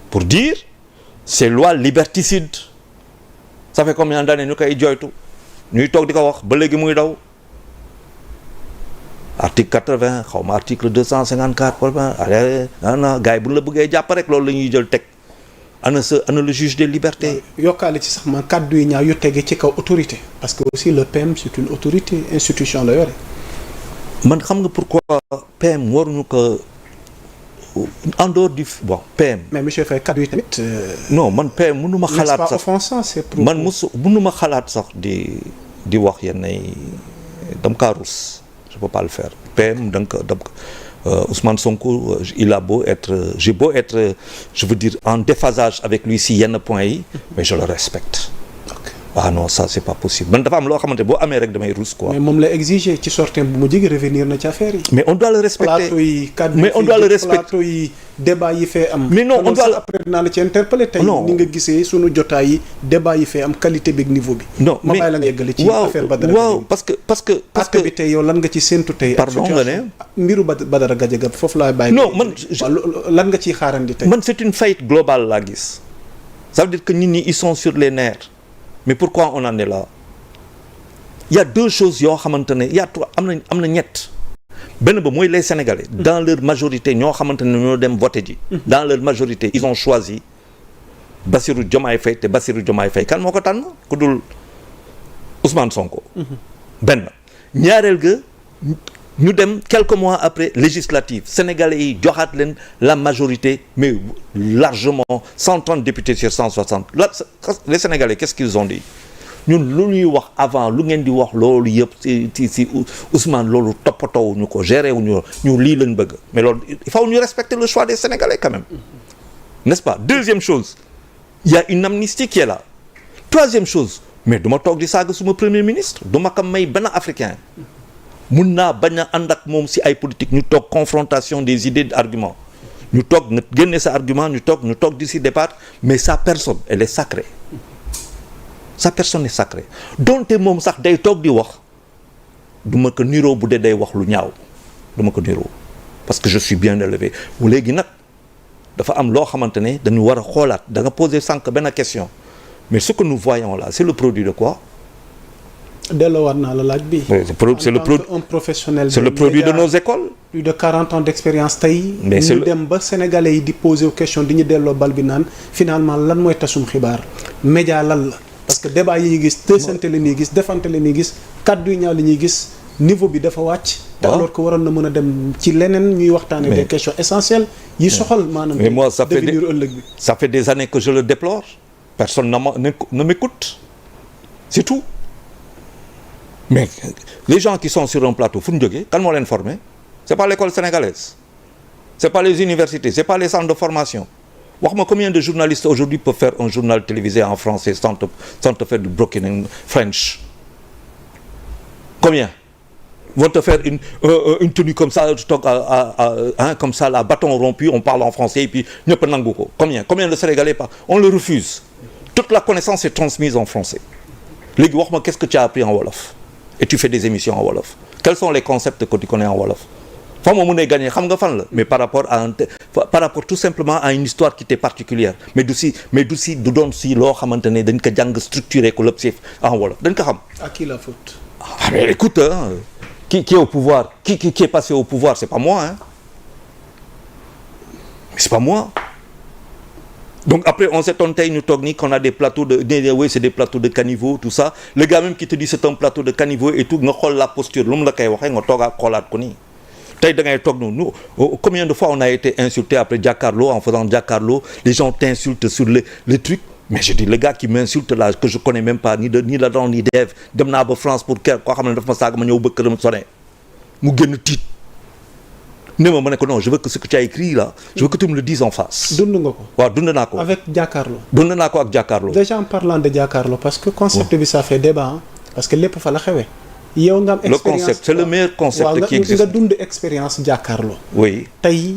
pour dire ces lois liberticides ça fait combien d'années ñu koy joytu ñuy toog di ko wax ba léegi muy daw article 80 xaw ma article 254 ana gars yi bu ñu la bëggee jàpp rek loolu la ñuy jël teg ana le juge des libertés. yokkaale ci sax man kàddu yi ñaaw yu tege ci kaw autorité parce que aussi le PM c'est une autorité institution la yore. man xam nga pourquoi PM waruñu ko en dehors du PM. mais monsieur Faye kàddu yi tamit. non man PM mënu ma xalaat sax offensant c'est pour man mënu ma xalaat sax di wax yenn ay dam kaa rus je peux pas le faire PM da nga ko Ousmane Sonko il a beau être j'ai beau être je veux dire en déphasage avec lui si yenn points yi mais je le respecte. ah non ça c'est pas possible man dafa am loo xamante boo amee rek damay ruus quoi. mais moom la exiger ci sortie bu mu jigi revenir na ci affaire yi. mais on doit le respecter plateau yi cadre mais on doit le respecter plateau yi débat yi fee am. mais non on doit après dinaa la ci interpeller tey ni nga gisee sunu jotaay yi débat yi fee am qualité bi ak niveau bi. non ma bàyyi la nga yeggale ci affaire Badara waaw parce que bi tey yow lan nga ci séntu tey. pardon nga ne mbiru Badara Gadiaga foofu laay bàyyi. non man lan nga ciy xaarandi tey. man c'est une faillite globale laa gis ça veut dire que nit ñi ils sont sur les nerfs. mais pourquoi on en est là il y a deux choses yoo xamante ne il y a trois am na ñett benn ba mooy les Sénégalais dans leur majorité ñoo xamante ne ñoo dem voter ji dans leur majorité ils ont choisi Bassirou Diomaye Faye te Bassirou Diomaye Faye kan moo ko tànn ku dul Ousmane Sonko benn ñaareel ga ñu dem quelques mois après législative sénégalais yi joxaat leen la majorité mais largement 130 députés sur 160 là les sénégalais qu'est-ce qu'ils ont dit ñun lu ñuy wax avant lu ngeen di wax loolu yëpp si Ousmane loolu toppatoo ñu ko géré wu ñu lii lañ bëgg mais loolu il faut ñu respecter le choix des sénégalais quand même n'est-ce pas deuxième chose il y a une amnistie qui est là troisième chose mais duma toog di saaga suma premier ministre duma ko may benn africain mun naa bañ a ànd ak moom si ay politique ñu toog confrontation des idées d'arguments ñu toog nga génne sa argument ñu toog di si débattre mais sa personne elle est sacrée sa personne est sacrée donte moom sax day toog di wax du ma ko niroo bu dee day wax lu ñaaw du ma ko niroo parce que je suis bien élevé bu léegi nag dafa am loo xamante ne dañu war a xoolaat da nga poser sànq benn question mais ce que nous voyons là c'est le produit de quoi. delloowaat naa la laaj bi. c'est le produit un professionnel. c'est le produit de nos écoles. plus de 40 ans d'expérience tey. mais ñu dem ba sénégalais yi di poser question di ñu delloo bal bi naan finalement lan mooy tasum xibaar média lan la parce que débat yi ñuy gis tësante la ñuy gis defante la ñuy gis kaddu yu ñaaw la ñuy gis niveau bi dafa wàcc. te alors que waroon na mën a dem ci leneen ñuy waxtaanee. des questions essentielles yi soxal maanaam. mais moi ça fait des années que je le déplore. personne ne m'écoute c'est tout. mais les gens qui sont sur un plateau fu ñu jógee kan moo leen formé c'est pas l'école sénégalaise c'est pas les universités c'est pas les centres de formation wax ma combien de journalistes aujourd'hui peuvent faire un journal télévisé en français sans te faire du broken French combien vont te faire une tenue comme ça toog comme ça là bâton rompu on parle en français et puis ñëpp nangu ko combien de Sénégalais pas on le refuse toute la connaissance est transmise en français léegi wax ma qu'est-ce que tu as appris en wolof et tu fais des émissions en wolof quels sont les concepts que tu connais en wolof fa moo mën a gagner xam nga fan la mais par rapport tout simplement à une histoire qui t'est particulière mais du doon si loo xamante ne dañ ko jàng structuré ko lépp si en wolof dañ ko xam. à qui la faute. ah mais écoute qui est au pouvoir qui est passé au pouvoir c'est pas moi mais c'est pas moi. Donc après on s'étonne tey ñu toog ni qu'on a des plateaux oui c'est des plateaux de caniveau tout ça le gars même qui te dit c'est un plateau de caniveau et tout nga xool la posture lu mu la koy waxee nga toog ak xoolaat ko nii tey da ngay toog nous combien de fois on a été insulté après Jakaarlo en faisant Jakaarlo les gens t'insultent sur les trucs mais je dis le gars qui m'insulte là que je connais même pas ni la don ni Dave dem naa ba France pour koo xam ne daf ma saaga ma ñëw ba këram sonné mu génn tiit ne ma ne ko non je veux que ce que tu as écrit là je veux que tu me le dises en face. dund nga ko. waaw dund naa ko. avec Jakaarlo. dund naa ko ak Jakaarlo. déjà en parlant de Jakaarlo parce que concept bi ça fait débat parce que lépp fa la xewee. yow nga am expérience le concept c'est le meilleur concept qui existe. nga dund expérience Jakaarlo. oui tey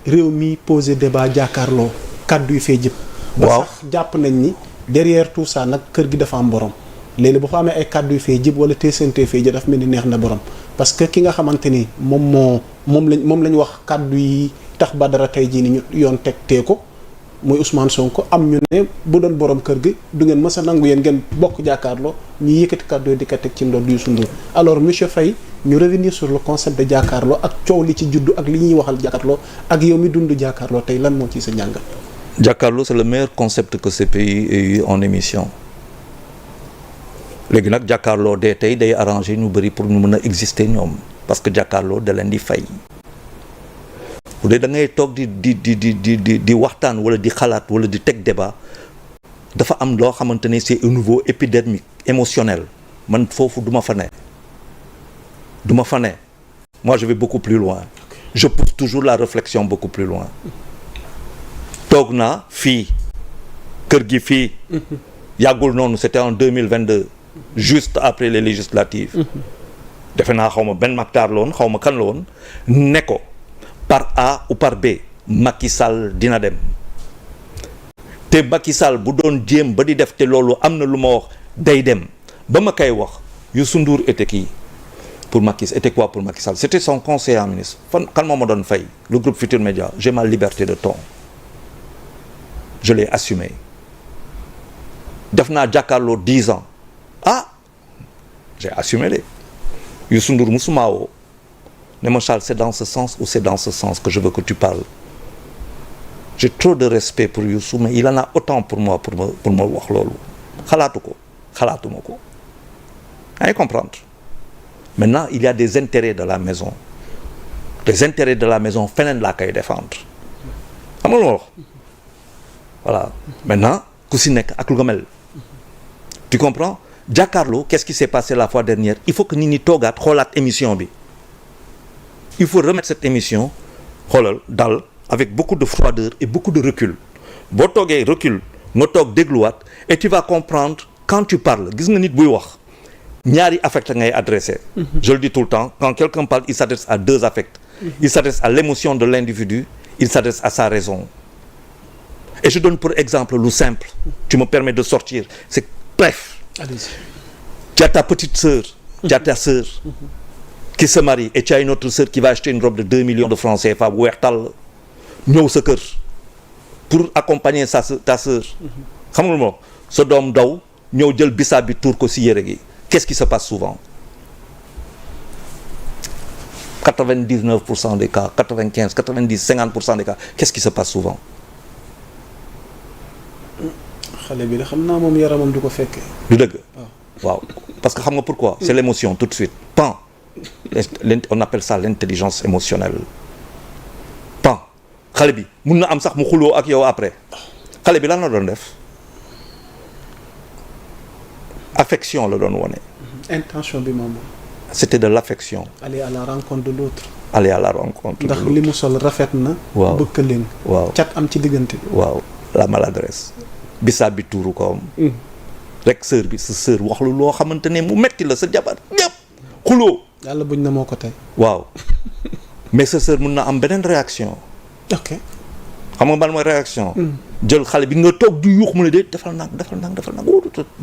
réew mi posé débat Jakaarlo kaddu yi fee jëpp. waaw ba sax jàpp nañ ni derrière tout ça nag kër gi dafa am borom. léegi bu fa amee ay kaddu yu fee jëb wala teesante fee jë daf mel ni neex na borom parce que ki nga xamante ni moom lañ wax kaddu yi tax Badara tey jii ni ñu yoon teg tee ko muy Ousmane Sonko am ñu ne bu doon borom kër gi du ngeen mës a nangu yéen ngeen bokk jàkkaarloo ñu yëkkati kàddu di ko teg ci ndodd Youssou Ndour alors monsieur Faye ñu revenir sur le concept de jàkkaarloo ak coow li ci juddu ak li ñuy waxal jàkkaarloo ak yow mi dund jàkkaarloo tey lan moo ci sa njàngat. jàkkaarloo c'est le meilleur concept que ce pays ait eu en émission léegi nag jàkkaarloo dee tey day arrangé ñu bëri pour ñu mën a exister ñoom parce que jàkkaarloo da leen di fay. bu dee da ngay toog di waxtaan wala di xalaat wala di teg débat dafa am loo xamante ne c'est au niveau épidermique émotionnel man foofu du ma fa ne moi je vais beaucoup plus loin je pousse toujours la réflexion beaucoup plus loin toog naa fii kër gi fii yàggul noonu c'était en 2022 juste après les législatives defe naa xaw ma benn Mactar la woon xaw ma kan la woon ne ko par A ou par B Macky Sall dina dem te Macky Sall bu doon jéem ba di def te loolu am na lu ma wax day dem ba ma koy wax Youssou Ndour était qui pour Macky était quoi pour Macky Sall c'était son conseiller en ministre fan kan moo ma doon fay le groupe Futurs Médias j'ai ma liberté de ton je l'ai assumé def naa jàkkaarloo 10 ans j'ai assumé les Youssou Ndour musuma woo ne ma Charles c'est dans ce sens ou c'est dans ce sens que je veux que tu parles j'ai trop de respect pour Youssou mais il en a autant pour moi pour ma wax loolu xalaatuma ko yaa ngi comprendre maintenant il y a des intérêts de la maison feneen laa koy défendre xam nga lu ma wax voilà maintenant ku si nekk ak lu nga mel tu comprends jàkkaarloo qu'est-ce qui s'est passé la fois dernière il faut que nit ñi toogaat xoolaat émission bi il faut remettre cette émission xoolal dal avec beaucoup de froideur et beaucoup de recul boo toogee recul nga toog dégluwaat et tu vas comprendre quand tu parles gis nga nit buy wax ñaari affect ngay adressé je le dis tout le temps quand quelqu'un parle il s'adresse à deux affects il s'adresse à l'émotion de l'individu il s'adresse à sa raison et je donne pour exemple lu simple tu me permets de sortir c'est bref allez-y. Tu as ta petite sœur tu as ta sœur qui se marie et tu as une autre sœur qui va acheter une robe de 2 millions de francs CFA bu weex tàll ñëw sa kër pour accompagner ta sœur xam nga moom sa doom daw ñëw jël bisaab bi tuur ko si yére gi qu'est-ce qui se passe souvent 99% des cas 95 90 50% des cas qu'est-ce qui se passe souvent xale bi de xam naa moom yaramam du ko fekkee du dëgg waaw parce que xam nga pourquoi c'est l'émotion tout de suite pan on appelle ça l'intelligence émotionnelle pan xale bi mun na am sax mu xuloo ak yow après xale bi lan la doon def affection la doon wone intention bi moom c'était de l'affection aller à la rencontre de l'autre ndax li mu sol rafet na waaw bëgg leen waaw cat am ci diggante bi waaw la maladresse bisaab bi tuuru ko am rek sœur bi sa sœur wax lu loo xamante ne mu metti la sa jabar ñëpp xuloo yàlla buñ na moo ko tey waaw mais sa sœur mun na am beneen réaction ok xam nga ban mooy réaction jël xale bi nga toog di yuux mu ne de defal nang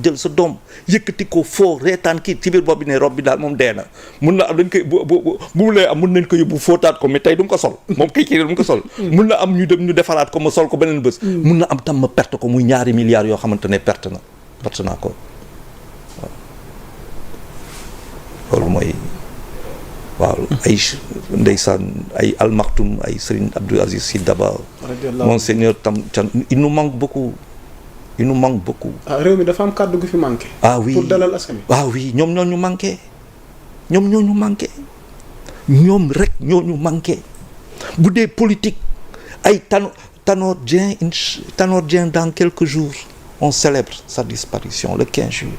jël sa doom yëkkati ko foo reetaan kii ci biir bopp bi ne rob bi daal moom dee na mun na am dañ koy bu mu lay am mun nañ ko yóbbu fóotaat ko mais tey du mu ko sol moom kii du mu ko sol mun na am ñu dem ñu defaraat ko ma sol ko beneen bés mun na am tam ma perte ko muy ñaari milliards yoo xamante ne perte naa ko waaw loolu mooy waaw ay ndeysaan ay almaktum ay Serigne Abdou Aziz Sy Dabakh monseigneur tam il nous manque beaucoup réew mi dafa am kàddu gu fi manqué oui pour dalal askan wi oui ñoom ñoo ñu manqué ñoom rek ñoo ñu manqué bu dee politique ay Tanor Dieng dans quelques jours on célèbre sa disparition le 15 juillet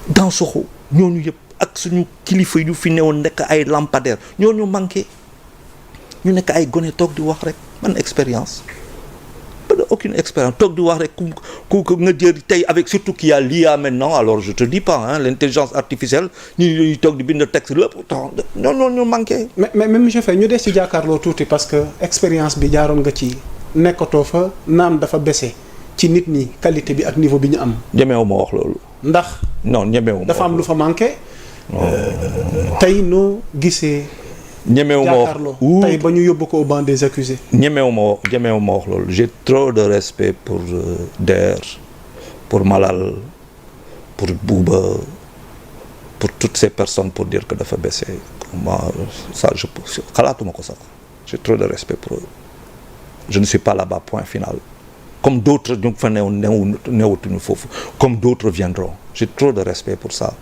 dans Soxo ñooñu yëpp ak suñu kilifa yu fi newoon nekk ay lampadaire ñooñu manqué ñu nekk ay gone toog di wax rek man expérience aucune expérience toog di wax rek ku nga jël tey avec surtout qu'il y a l'IA maintenant alors je te dis pas l'intelligence artificielle ñuy toog di bind texte lépp ñooñu manqué mais monsieur Faye ñu des ci jàkkaarloo tuuti parce que expérience bi jaaroon nga ci nekkatoo fa naam dafa baissé ci nit ñi qualité bi ak niveau bi ñu am ñemewu ma wax loolu ndax non ñemewu ma dafa am lu fa manqué tey noo gisee ñemewuma wax jàkkaarloo tey ba ñu yóbbu ko au banc des accusés. ñemewuma wax loolu j'ai trop de respect pour Der, pour Malal, pour Bouba, pour toutes ces personnes pour dire que dafa baissé moi ça je xalaatuma ko sax j'ai trop de respect pour eux je ne suis pas là-bas point final comme d'autres ñu fa newatuñu foofu comme d'autres viendront j'ai trop de respect pour ça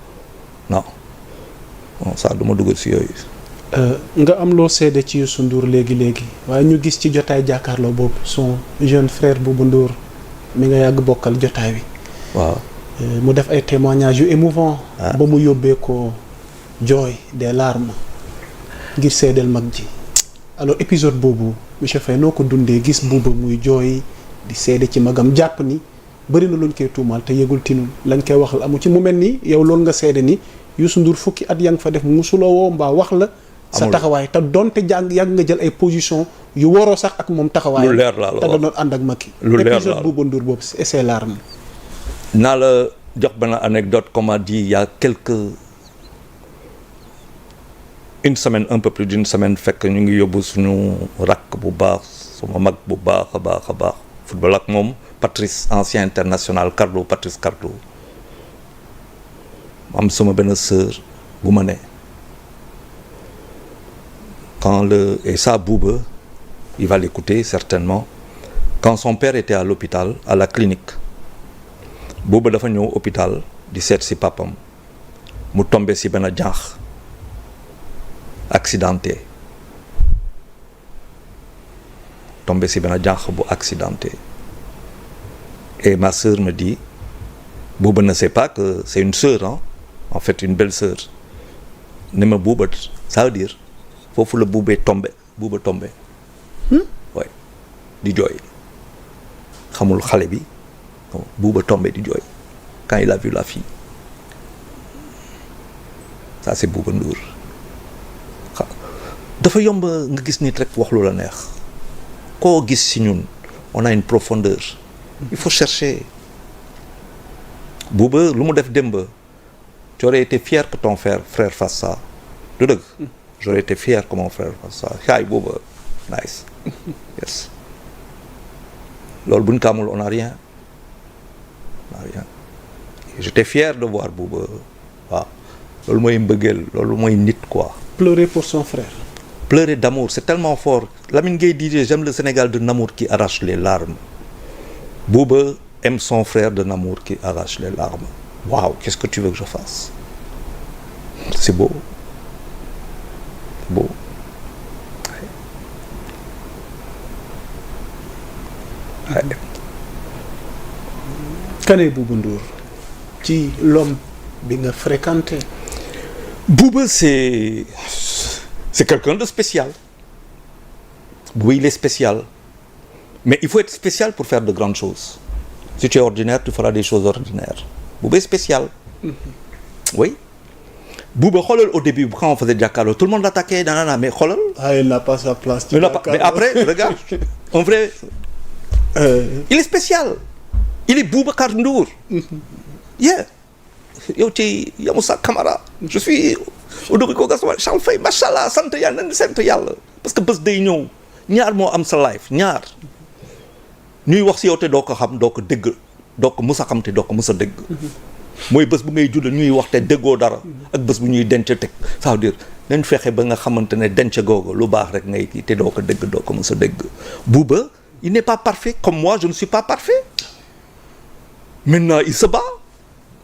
non ça du ma dugal si yooyu. nga am loo seede ci Youssou Ndour léegi waaye ñu gis ci jotaay jàkkaarloo boobu son jeune frère Bouba Ndour mi nga yàgg bokkal jotaay bi. waaw. mu def ay témoignages yu émouvant ba mu yóbbee ko jooy des larmes ngir seedeel mag ji alors épisode boobu monsieur Faye noo ko dundee gis Bouba muy jooy di seede ci magam jàpp ni bëri na luñ koy tuumaal te yëgul tinul lañ koy waxal amu ci mu mel ni yow loolu nga seede ni Youssou Ndour fukki at yaa nga fa def musuloo woo mbaa wax la sa taxawaay te donte yàgg nga jël ay position yu waroo sax ak moom taxawaay lu leer laa la te da doon ànd ak Macky épisode Bouba Ndour boobu et ses larmes. naa la jox benn anecdote comme m'a dit il y a une semaine un peu plus d'une semaine fekk ñu ngi yóbbu suñu rakk bu baax suma mag bu baax a baax football ak moom Patrice ancien international Patrice Cardo am sama benn sœur bu ma ne et ça Bouba il va l'écouter certainement quand son père était à l'hôpital à la clinique Bouba dafa ñëw hôpital di seet si papam mu tombé si benn jànq accidenté bu accidenté et ma sœur me dit Bouba ne sait pas que c'est une sœur en fait une belle sœur ne ma Bouba ça veut dire foofu la Bouba tombé ouais di jooy xamul xale bi Bouba tombé di jooy quand il a vu la fille ça c'est Bouba Ndour dafa yomb nga gis nit rek wax lu la neex koo gis si ñun on a une profondeur il faut chercher Bouba lu mu def démb tu aurais été fier que ton frère fasse ça du dëgg j'aurais été fier que mon frère fasse ça xaay Bouba nice yes loolu buñ ko amul on a rien j'étais fier de voir Bouba waaw loolu mooy mbëggeel loolu mooy nit quoi. Pleurer pour son frère. Pleurer d'amour c'est tellement fort Lamine Gueye disait j'aime le Sénégal d'un amour qui arrache les larmes Bouba aime son frère d'un amour qui arrache les larmes waouh qu'est-ce que tu veux que je fasse c'est beau ouais. Kanay Bouba Ndour ci l'homme bi nga fréquenté. Bouba c'est quelqu'un de spécial. Bouba il est spécial mais il faut être spécial pour faire de grandes choses. Si tu es ordinaire tu feras des choses ordinaires. Bouba est spécial. Oui. Bouba xoolal au début quand on faisait jàkkaarloo tout le monde l'attaquait mais xoolal. Il n'a pas sa place. Mais après regarde en vrai. Il est spécial. Il est Boubacar Ndour. Yeah. yow ci Yamoussa Camara. je suis Odoriko Gassama Charles Faye machallah sant yàlla nañu sant yàlla. parce que bés day ñëw ñaar moo am sa life ñaar ñuy wax si yow te doo ko xam doo ko dégg doo ko mus a xam te doo ko mus a dégg. mooy bés bu ngay judd ñuy wax te déggoo dara ak bés bu ñuy denc teg ça veut dire nañ fexe ba nga xamante ne denc googu lu baax rek ngay kii te doo ko dégg doo ko mus a dégg. Bouba il n'est pas parfait comme moi je ne suis pas parfait maintenant il se bat.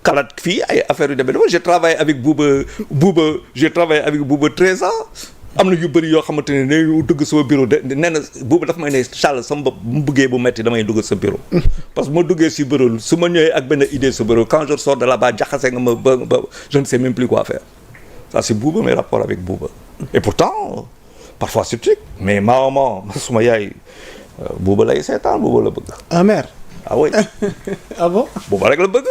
Kalat fii ay affaire yu demee dafa j'ai travaillé avec Bouba j'ai travaillé avec Bouba 13 ans am na yu bëri yoo xamante ne ne dugg sama bureau de nee na Bouba dafa may ne Charles sama bopp bu mu bëggee bu metti damay dugg sa bureau parce que ma duggee si bureau su ma ñëwee ak benn idée sa bureau quand je sors de là-bas jaxase nga ma ba je ne sais même plus quoi faire ça c'est Bouba mes rapports avec Bouba et pourtant parfois c'est truc mais maman suma yaay Bouba lay seetaan Bouba la bëgg ah mère ah oui ah bon Bouba rek la bëgg